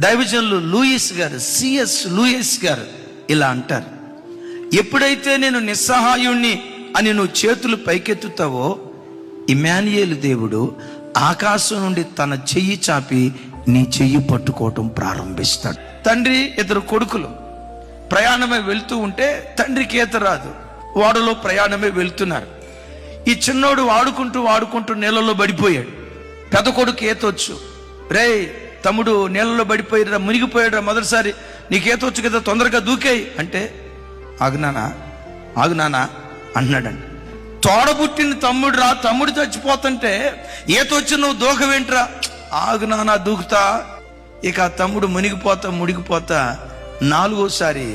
దైవజనులు లూయిస్ గారు, CS Louis గారు ఇలా అంటారు, ఎప్పుడైతే నేను నిస్సహాయుణ్ణి అని నువ్వు చేతులు పైకెత్తుతావో, ఇమ్మానుయేలు దేవుడు ఆకాశం నుండి తన చెయ్యి చాపి నీ చెయ్యి పట్టుకోవటం ప్రారంభిస్తాడు. తండ్రి, ఇద్దరు కొడుకులు ప్రయాణమే వెళ్తూ ఉంటే తండ్రికి ఈత రాదు, ఓడలో ప్రయాణమే వెళ్తున్నారు. ఈ చిన్నోడు వాడుకుంటూ నీళ్ళలో పడిపోయాడు. పెద్ద కొడుకు ఈతొచ్చు. రే తమ్ముడు, నీళ్ళలో పడిపోయాడురా, మునిగిపోయాడురా, మొదటిసారి నీకు ఈతొచ్చు కదా, తొందరగా దూకేయి అంటే, ఆగునానా అన్నాడండి. తోడబుట్టిన తమ్ముడు చచ్చిపోతుంటే ఈతొచ్చి నువ్వు దూకవేంట్రా, ఆగునానా దూకుతా. ఇక ఆ తమ్ముడు మునిగిపోతా నాలుగోసారి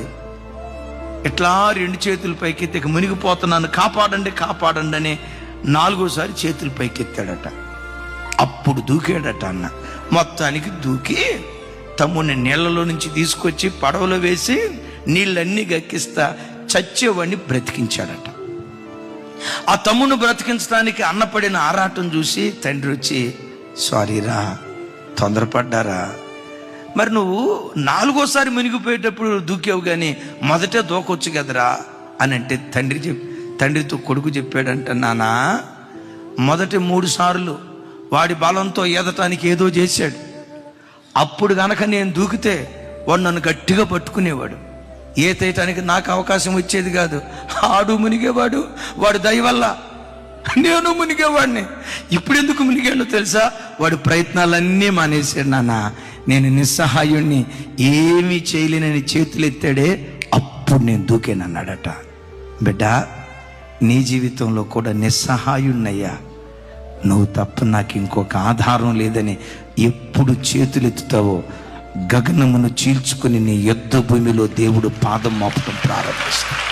ఇట్లా రెండు చేతులు పైకెత్తి, ఇక మునిగిపోతున్నాను, కాపాడండి అని నాలుగోసారి చేతులు పైకెత్తాడట. అప్పుడు దూకాడట అన్న. మొత్తానికి దూకి తమ్ముడిని నీళ్లలో నుంచి తీసుకొచ్చి పడవలో వేసి నీళ్ళన్నీ గక్కిస్తా చచ్చేవాడిని బ్రతికించాడట. ఆ తమ్ముడిని బ్రతికించడానికి అన్నపడిన ఆరాటం చూసి తండ్రి వచ్చి, సారీరా, తొందరపడ్డారా, మరి నువ్వు నాలుగోసారి మునిగిపోయేటప్పుడు దూకావు కానీ మొదటే దూకొచ్చు కదరా అని అంటే, తండ్రితో కొడుకు చెప్పాడంట, నానా మొదటి 3 సార్లు వాడి బలంతో ఈదటానికి ఏదో చేశాడు. అప్పుడు గనక నేను దూకితే వాడు నన్ను గట్టిగా పట్టుకునేవాడు, ఈతేయటానికి నాకు అవకాశం వచ్చేది కాదు. ఆడు మునిగేవాడు, వాడు దయ వల్ల నేను మునిగేవాడిని. ఇప్పుడు ఎందుకు మునిగాడో తెలుసా? వాడి ప్రయత్నాలన్నీ మానేశాడు. నాన్న, నేను నిస్సహాయుణ్ణి, ఏమీ చేయలేనని చేతులు ఎత్తాడే, అప్పుడు నేను దూకేనన్నాడట. బిడ్డ, నీ జీవితంలో కూడా నిస్సహాయుణ్ణయ్యా, నువ్వు తప్ప నాకు ఇంకొక ఆధారం లేదని ఎప్పుడు చేతులెత్తుతావో, గగనమును చీల్చుకుని నీ యుద్ధ భూమిలో దేవుడు పాదం మోపటం ప్రారంభిస్తాడు.